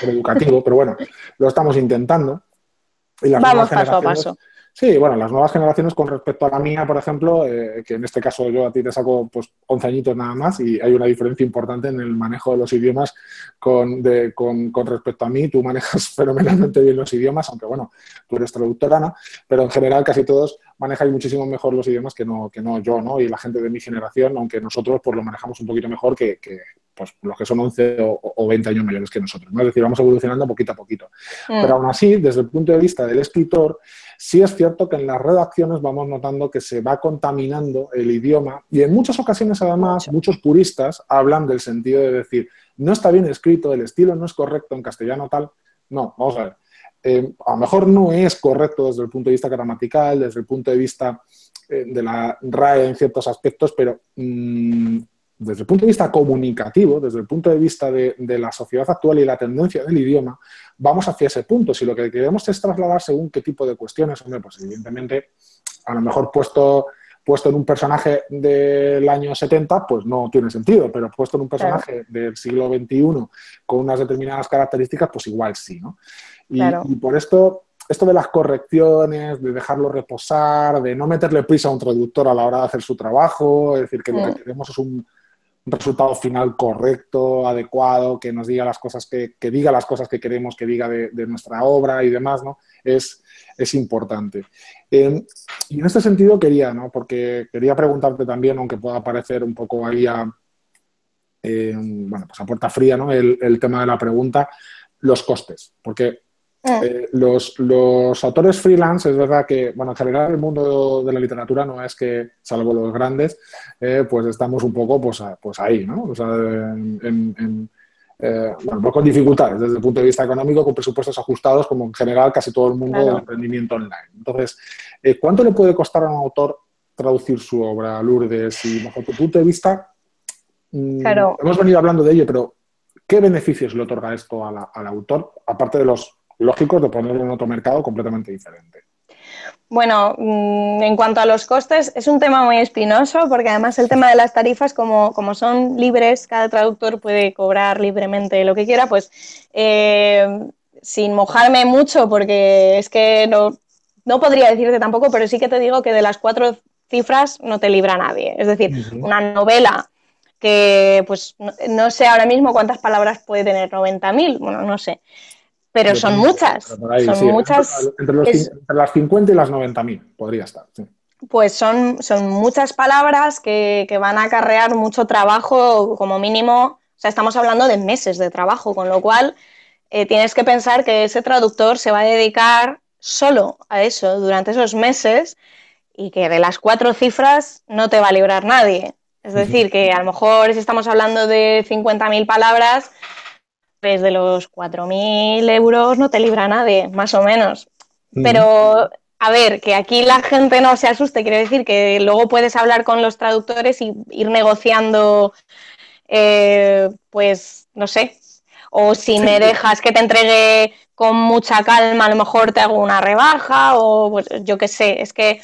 el educativo, pero bueno, lo estamos intentando. Y las Vamos nuevas paso a generaciones, paso. sí, bueno, las nuevas generaciones con respecto a la mía, por ejemplo, que en este caso yo a ti te saco pues 11 añitos nada más y hay una diferencia importante en el manejo de los idiomas con respecto a mí. Tú manejas fenomenalmente bien los idiomas, aunque bueno, tú eres traductora, ¿no? Pero en general casi todos manejáis muchísimo mejor los idiomas que no yo, ¿no? Y la gente de mi generación, aunque nosotros pues lo manejamos un poquito mejor que pues los que son 11 o 20 años mayores que nosotros, ¿no? Es decir, vamos evolucionando poquito a poquito. Pero aún así, desde el punto de vista del escritor, sí es cierto que en las redacciones vamos notando que se va contaminando el idioma y en muchas ocasiones, además, muchos puristas hablan del sentido de decir, no está bien escrito, el estilo no es correcto en castellano tal. No, vamos a ver. A lo mejor no es correcto desde el punto de vista gramatical, desde el punto de vista de la RAE en ciertos aspectos, pero desde el punto de vista comunicativo, desde el punto de vista de la sociedad actual y la tendencia del idioma, vamos hacia ese punto. Si lo que queremos es trasladar según qué tipo de cuestiones, hombre, pues evidentemente, a lo mejor puesto en un personaje del año 70, pues no tiene sentido, pero puesto en un personaje del siglo XXI con unas determinadas características, pues igual sí, ¿no? Y por esto de las correcciones, de dejarlo reposar, de no meterle prisa a un traductor a la hora de hacer su trabajo, es decir, que lo que queremos es un resultado final correcto, adecuado, que nos diga las cosas que diga las cosas que queremos que diga de nuestra obra y demás, ¿no? Es importante. Y en este sentido quería, ¿no? Porque quería preguntarte también, aunque pueda parecer un poco ahí bueno, pues a puerta fría, ¿no? El tema de la pregunta, los costes. Porque los autores freelance, es verdad que, bueno, en general el mundo de la literatura no es que, salvo los grandes, pues estamos un poco pues ahí, ¿no? O sea, bueno, pues con dificultades desde el punto de vista económico, con presupuestos ajustados, como en general casi todo el mundo del emprendimiento online. Entonces, ¿cuánto le puede costar a un autor traducir su obra, Lourdes? Y bajo tu punto de vista, hemos venido hablando de ello, pero ¿qué beneficios le otorga esto al autor, aparte de los lógicos de ponerlo en otro mercado completamente diferente? Bueno, en cuanto a los costes, es un tema muy espinoso porque además el tema de las tarifas, como son libres, cada traductor puede cobrar libremente lo que quiera, pues sin mojarme mucho, porque es que no podría decirte tampoco, pero sí que te digo que de las 4 cifras no te libra nadie. Es decir, una novela que pues no sé ahora mismo cuántas palabras puede tener, 90.000, bueno, no sé. Pero son muchas, ahí, son sí, muchas. Entre las 50 y las 90.000 podría estar. Sí. Pues son muchas palabras que van a acarrear mucho trabajo, como mínimo. O sea, estamos hablando de meses de trabajo, con lo cual tienes que pensar que ese traductor se va a dedicar solo a eso durante esos meses y que de las 4 cifras no te va a librar nadie. Es decir, que a lo mejor si estamos hablando de 50.000 palabras, de los 4.000 euros no te libra nadie, más o menos. Pero, a ver, que aquí la gente no se asuste, quiere decir que luego puedes hablar con los traductores y ir negociando, pues, no sé, o si me dejas que te entregue con mucha calma, a lo mejor te hago una rebaja, o pues, yo qué sé, es que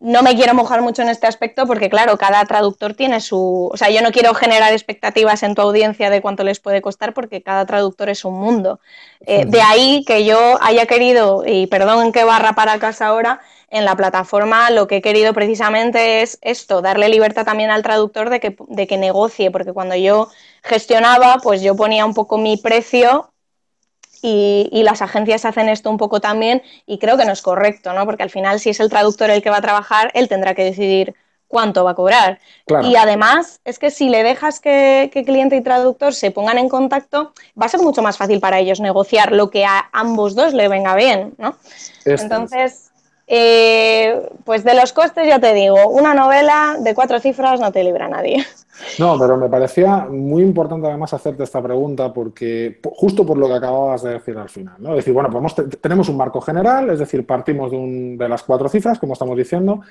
no me quiero mojar mucho en este aspecto porque, claro, cada traductor tiene su... O sea, yo no quiero generar expectativas en tu audiencia de cuánto les puede costar porque cada traductor es un mundo. De ahí que yo haya querido, y perdón que barra para casa ahora, en la plataforma lo que he querido precisamente es esto, darle libertad también al traductor de que negocie, porque cuando yo gestionaba, pues yo ponía un poco mi precio. Y las agencias hacen esto un poco también y creo que no es correcto, ¿no? Porque al final si es el traductor el que va a trabajar, él tendrá que decidir cuánto va a cobrar. Claro. Y además es que si le dejas que cliente y traductor se pongan en contacto, va a ser mucho más fácil para ellos negociar lo que a ambos dos le venga bien, ¿no? Entonces, pues de los costes ya te digo, una novela de 4 cifras no te libra a nadie. No, pero me parecía muy importante además hacerte esta pregunta porque justo por lo que acababas de decir al final, ¿no? Es decir, bueno, tenemos un marco general, es decir, partimos de las 4 cifras, como estamos diciendo,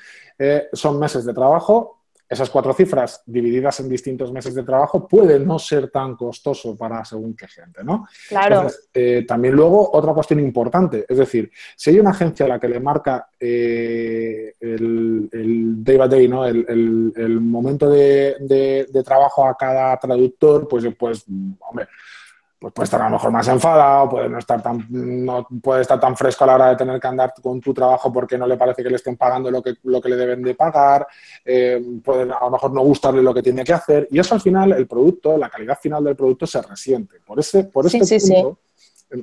son meses de trabajo. esas 4 cifras divididas en distintos meses de trabajo puede no ser tan costoso para según qué gente, ¿no? Claro. Entonces, también luego otra cuestión importante, es decir, si hay una agencia a la que le marca el day by day, ¿no? el momento de trabajo a cada traductor, pues hombre, pues puede estar a lo mejor más enfadado, no puede estar tan fresco a la hora de tener que andar con tu trabajo porque no le parece que le estén pagando lo que le deben de pagar, puede a lo mejor no gustarle lo que tiene que hacer, y eso al final, el producto, la calidad final del producto se resiente. Por este punto,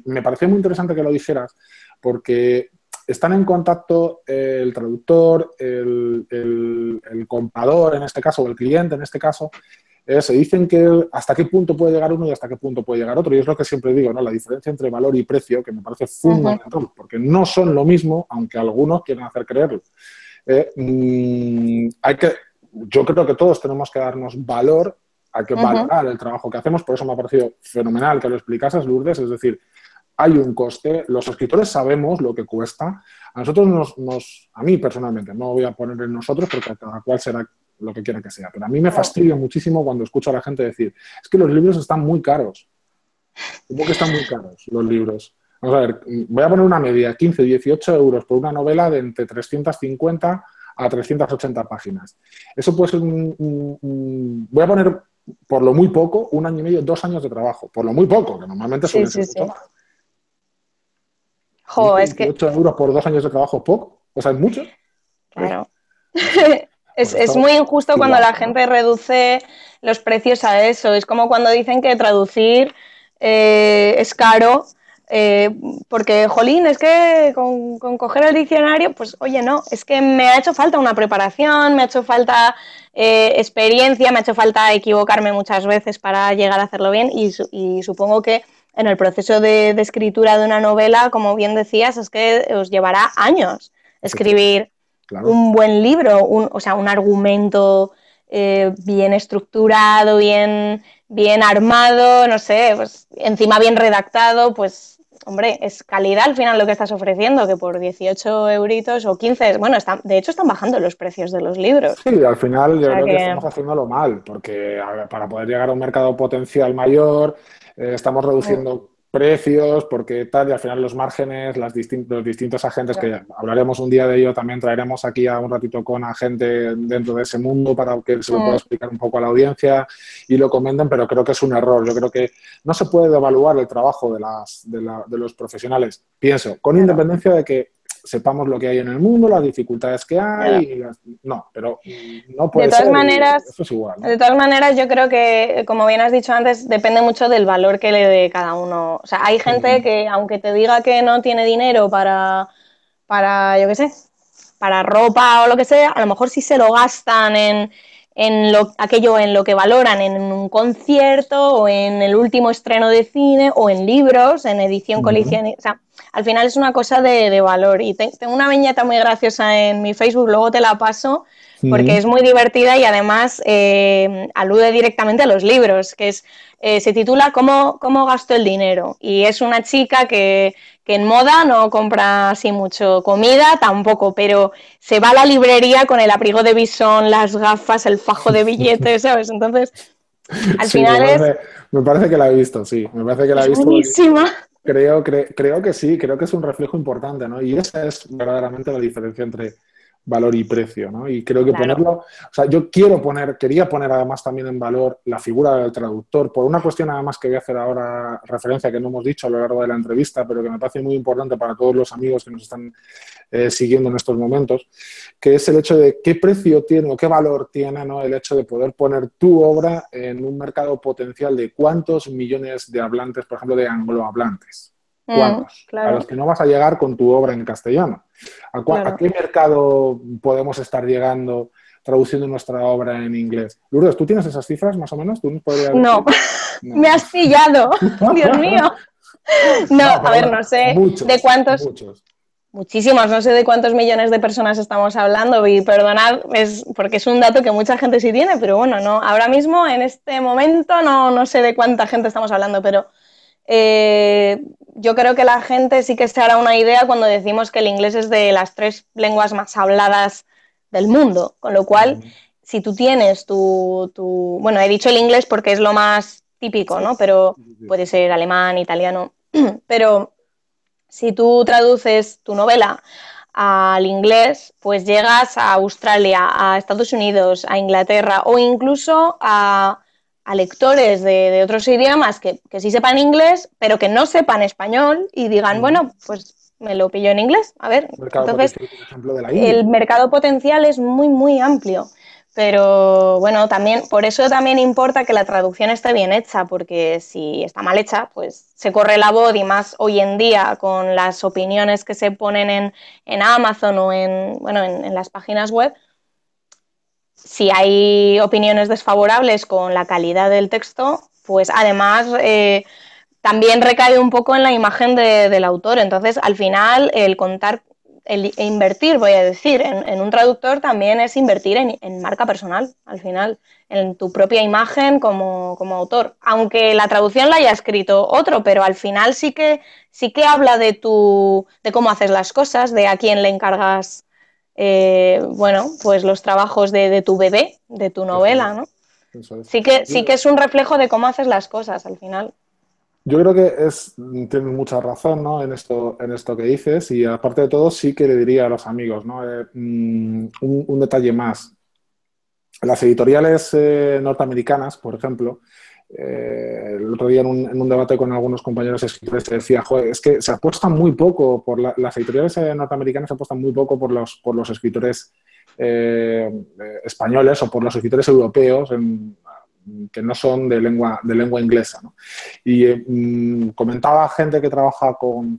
me pareció muy interesante que lo dijeras, porque están en contacto el traductor, el comprador en este caso, o el cliente en este caso. Se dicen que hasta qué punto puede llegar uno y hasta qué punto puede llegar otro. Y es lo que siempre digo, ¿no? La diferencia entre valor y precio, que me parece fundamental, porque no son lo mismo, aunque algunos quieren hacer creerlo. Yo creo que todos tenemos que darnos valor, hay que valorar el trabajo que hacemos. Por eso me ha parecido fenomenal que lo explicases, Lourdes. Es decir, hay un coste, los escritores sabemos lo que cuesta. A nosotros a mí personalmente, no voy a poner en nosotros porque cada cual será lo que quiera que sea, pero a mí me fastidia muchísimo cuando escucho a la gente decir, es que los libros están muy caros. ¿Cómo que están muy caros los libros? Vamos a ver, voy a poner una media, 15, 18 euros por una novela de entre 350 a 380 páginas. Eso puede ser voy a poner por lo muy poco, 1 año y medio, 2 años de trabajo. Por lo muy poco, que normalmente suele ser mucho más. Jo, es que 18 euros por 2 años de trabajo es poco, o sea, es mucho. Claro. Es muy injusto cuando la gente reduce los precios a eso. Es como cuando dicen que traducir es caro, porque, jolín, es que con coger el diccionario, pues oye, no, es que me ha hecho falta una preparación, me ha hecho falta experiencia, me ha hecho falta equivocarme muchas veces para llegar a hacerlo bien y supongo que en el proceso de escritura de una novela, como bien decías, es que os llevará años escribir un buen libro, o sea, un argumento bien estructurado, bien armado, no sé, pues encima bien redactado, pues, hombre, es calidad al final lo que estás ofreciendo, que por 18 euritos o 15, bueno, de hecho están bajando los precios de los libros. Sí, al final yo creo que estamos haciéndolo mal, porque para poder llegar a un mercado potencial mayor, estamos reduciendo precios, porque tal, y al final los márgenes, los distintos agentes, que hablaremos un día de ello, también traeremos aquí a un ratito con agente dentro de ese mundo para que se lo pueda explicar un poco a la audiencia y lo comenten, pero creo que es un error. Yo creo que no se puede devaluar el trabajo de los profesionales, pienso, con independencia de que sepamos lo que hay en el mundo, las dificultades que hay, pero no puede ser. Eso es igual, ¿no? De todas maneras, yo creo que, como bien has dicho antes, depende mucho del valor que le dé cada uno. O sea, hay gente que, aunque te diga que no tiene dinero para yo qué sé, para ropa o lo que sea, a lo mejor sí se lo gastan en aquello en lo que valoran, en un concierto o en el último estreno de cine o en libros, en edición coleccionista. O sea, al final es una cosa de valor. Y tengo una viñeta muy graciosa en mi Facebook, luego te la paso, porque es muy divertida y además alude directamente a los libros, que se titula ¿Cómo gasto el dinero? Y es una chica que en moda no compra así mucho, comida tampoco, pero se va a la librería con el abrigo de bisón, las gafas, el fajo de billetes, ¿sabes? Entonces, al final me parece que la he visto, sí. Me parece que la he visto. Buenísima. Creo que sí, creo que es un reflejo importante, ¿no? Y esa es verdaderamente la diferencia entre valor y precio, ¿no? Y creo que ponerlo, o sea, quería poner además también en valor la figura del traductor, por una cuestión además que voy a hacer ahora referencia, que no hemos dicho a lo largo de la entrevista, pero que me parece muy importante para todos los amigos que nos están siguiendo en estos momentos, que es el hecho de qué precio tiene o qué valor tiene, ¿no? El hecho de poder poner tu obra en un mercado potencial de cuántos millones de hablantes, por ejemplo, de anglohablantes. ¿Cuántos? Claro. A los que no vas a llegar con tu obra en castellano. ¿A qué mercado podemos estar llegando traduciendo nuestra obra en inglés? Lourdes, ¿tú tienes esas cifras más o menos? ¿Tú nos podrías decir? No, me has pillado, Dios mío. No, a ver, no sé de cuántos... Muchísimos, no sé de cuántos millones de personas estamos hablando y perdonad, porque es un dato que mucha gente sí tiene, pero bueno, no, ahora mismo, en este momento, no sé de cuánta gente estamos hablando, pero yo creo que la gente sí que se hará una idea cuando decimos que el inglés es de las 3 lenguas más habladas del mundo, con lo cual si tú tienes bueno, he dicho el inglés porque es lo más típico, ¿no? Pero puede ser alemán, italiano, pero si tú traduces tu novela al inglés, pues llegas a Australia, a Estados Unidos, a Inglaterra o incluso a lectores de otros idiomas que sí sepan inglés, pero que no sepan español y digan, bueno, pues me lo pillo en inglés. A ver, Mercado entonces potencial, por ejemplo, de la India. el mercado potencial es muy, muy amplio. Pero bueno, también, por eso también importa que la traducción esté bien hecha, porque si está mal hecha, pues se corre la voz y más hoy en día con las opiniones que se ponen en Amazon o bueno, en las páginas web, si hay opiniones desfavorables con la calidad del texto, pues además también recae un poco en la imagen del autor. Entonces, al final, el invertir, voy a decir, en un traductor también es invertir en marca personal, al final, en tu propia imagen como autor. Aunque la traducción la haya escrito otro, pero al final sí que habla de cómo haces las cosas, de a quién le encargas, bueno, pues los trabajos de tu bebé, de tu Eso novela, es. ¿no? Eso es. Sí que es un reflejo de cómo haces las cosas al final. Yo creo que tienes mucha razón, ¿no? En esto que dices, y aparte de todo sí que le diría a los amigos, ¿no? Un detalle más. Las editoriales norteamericanas, por ejemplo, el otro día en un debate con algunos compañeros escritores se decía, joder, es que se apuesta muy poco las editoriales norteamericanas se apuestan muy poco por los escritores españoles o por los escritores europeos que no son de lengua inglesa, ¿no? Y comentaba gente que trabaja con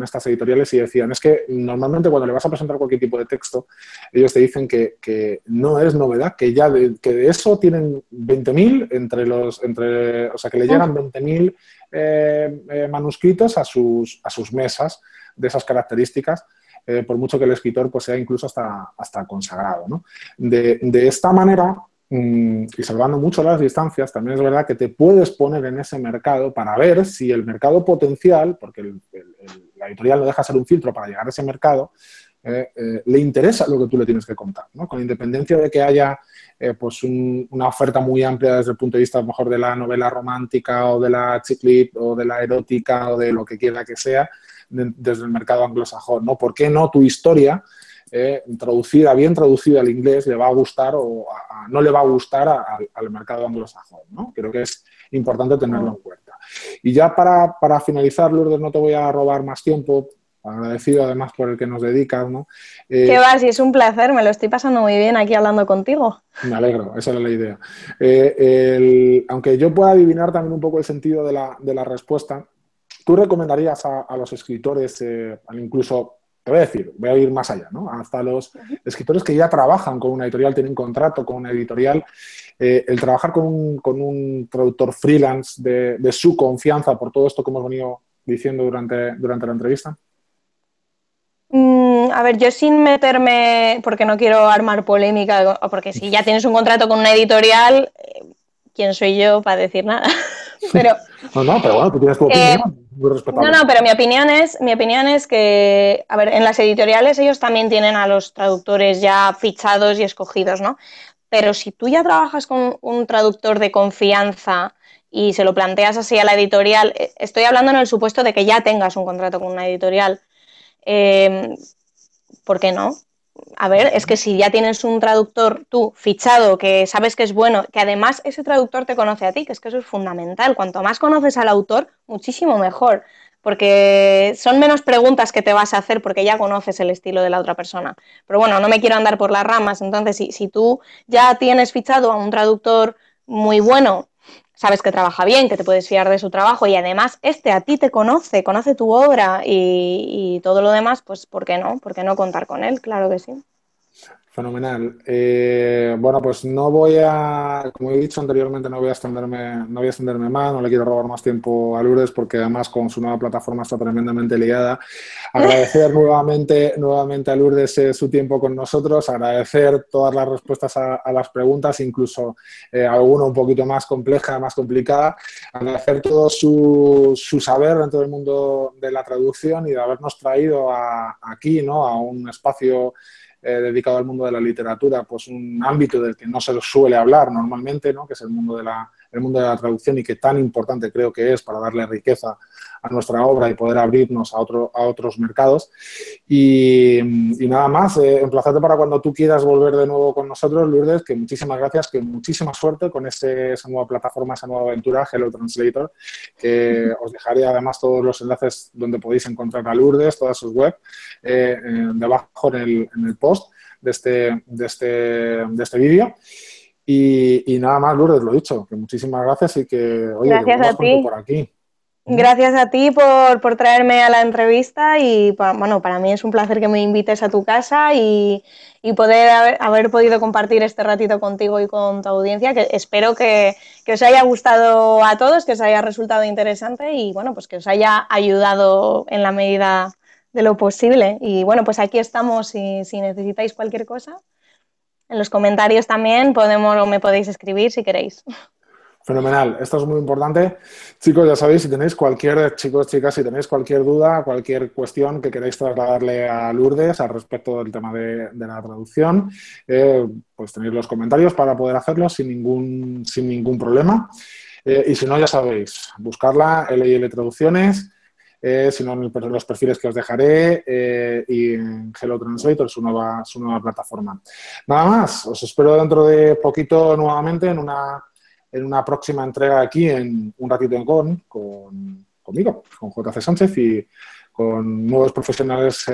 estas editoriales y decían, es que normalmente cuando le vas a presentar cualquier tipo de texto, ellos te dicen que no es novedad, que ya que de eso tienen 20.000 o sea, que le llegan 20.000 manuscritos a sus mesas de esas características, por mucho que el escritor pues, sea incluso hasta consagrado, ¿no? De esta manera, y salvando mucho las distancias, también es verdad que te puedes poner en ese mercado para ver si el mercado potencial, porque la editorial no deja ser un filtro para llegar a ese mercado, le interesa lo que tú le tienes que contar, ¿no? Con independencia de que haya pues una oferta muy amplia desde el punto de vista a lo mejor de la novela romántica o de la chick lit o de la erótica o de lo que quiera que sea, desde el mercado anglosajón, ¿no? ¿Por qué no tu historia bien traducida al inglés, le va a gustar no le va a gustar al mercado anglosajón, ¿no? Creo que es importante tenerlo en cuenta. Y ya para finalizar, Lourdes, no te voy a robar más tiempo, agradecido además por el que nos dedicas, ¿no? ¿Qué va? Si es un placer, me lo estoy pasando muy bien aquí hablando contigo. Me alegro, esa era la idea. Aunque yo pueda adivinar también un poco el sentido de la respuesta, ¿tú recomendarías a los escritores, incluso, te voy a decir, voy a ir más allá, ¿no? Hasta los escritores que ya trabajan con una editorial, tienen contrato con una editorial, el trabajar con un traductor freelance de su confianza por todo esto que hemos venido diciendo durante la entrevista? A ver, yo sin meterme, porque no quiero armar polémica, porque si ya tienes un contrato con una editorial, ¿quién soy yo para decir nada? Pero No, pero bueno, tú tienes tu opinión, muy respetable. no, pero mi opinión es que, a ver, en las editoriales ellos también tienen a los traductores ya fichados y escogidos, ¿no? Pero si tú ya trabajas con un traductor de confianza y se lo planteas así a la editorial, estoy hablando en el supuesto de que ya tengas un contrato con una editorial, eh, ¿por qué no? A ver, es que si ya tienes un traductor tú fichado, que sabes que es bueno, que además ese traductor te conoce a ti, que es que eso es fundamental. Cuanto más conoces al autor, muchísimo mejor, porque son menos preguntas que te vas a hacer porque ya conoces el estilo de la otra persona. Pero bueno, no me quiero andar por las ramas, entonces si tú ya tienes fichado a un traductor muy bueno, sabes que trabaja bien, que te puedes fiar de su trabajo y además a ti te conoce tu obra y todo lo demás, pues ¿por qué no? ¿Por qué no contar con él? Claro que sí. Fenomenal. Bueno, pues como he dicho anteriormente, no voy a extenderme más, no le quiero robar más tiempo a Lourdes porque además con su nueva plataforma está tremendamente liada. Agradecer nuevamente a Lourdes su tiempo con nosotros, agradecer todas las respuestas a las preguntas, incluso alguna un poquito más compleja, más complicada, agradecer todo su saber dentro del mundo de la traducción y de habernos traído aquí, ¿no? A un espacio dedicado al mundo de la literatura, pues un ámbito del que no se suele hablar normalmente, ¿no? Que es el mundo de la traducción y que tan importante creo que es para darle riqueza a nuestra obra y poder abrirnos a otros mercados. Y nada más, emplazarte para cuando tú quieras volver de nuevo con nosotros, Lourdes, que muchísimas gracias, que muchísima suerte con esa nueva plataforma, esa nueva aventura, Hello Translator, que os dejaré además todos los enlaces donde podéis encontrar a Lourdes, todas sus web, debajo en el post de este vídeo. Y nada más, Lourdes, lo dicho, que muchísimas gracias y que, oye, que vuelvas pronto por aquí. Gracias a ti por traerme a la entrevista y, bueno, para mí es un placer que me invites a tu casa y poder haber podido compartir este ratito contigo y con tu audiencia, que espero que os haya gustado a todos, que os haya resultado interesante y, bueno, pues que os haya ayudado en la medida de lo posible. Y, bueno, pues aquí estamos si necesitáis cualquier cosa. En los comentarios también me podéis escribir si queréis. Fenomenal, esto es muy importante. Chicos, ya sabéis, si tenéis chicas, si tenéis cualquier duda, cualquier cuestión que queráis trasladarle a Lourdes al respecto del tema de la traducción, pues tenéis los comentarios para poder hacerlo sin ningún problema. Y si no, ya sabéis, buscarla, LIL Traducciones, si no, en los perfiles que os dejaré y en Hello Translator, su nueva plataforma. Nada más, os espero dentro de poquito nuevamente en una próxima entrega aquí en Un Ratito en conmigo, con JC Sánchez y con nuevos profesionales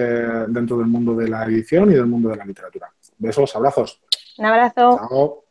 dentro del mundo de la edición y del mundo de la literatura. Besos, abrazos. Un abrazo. Chao.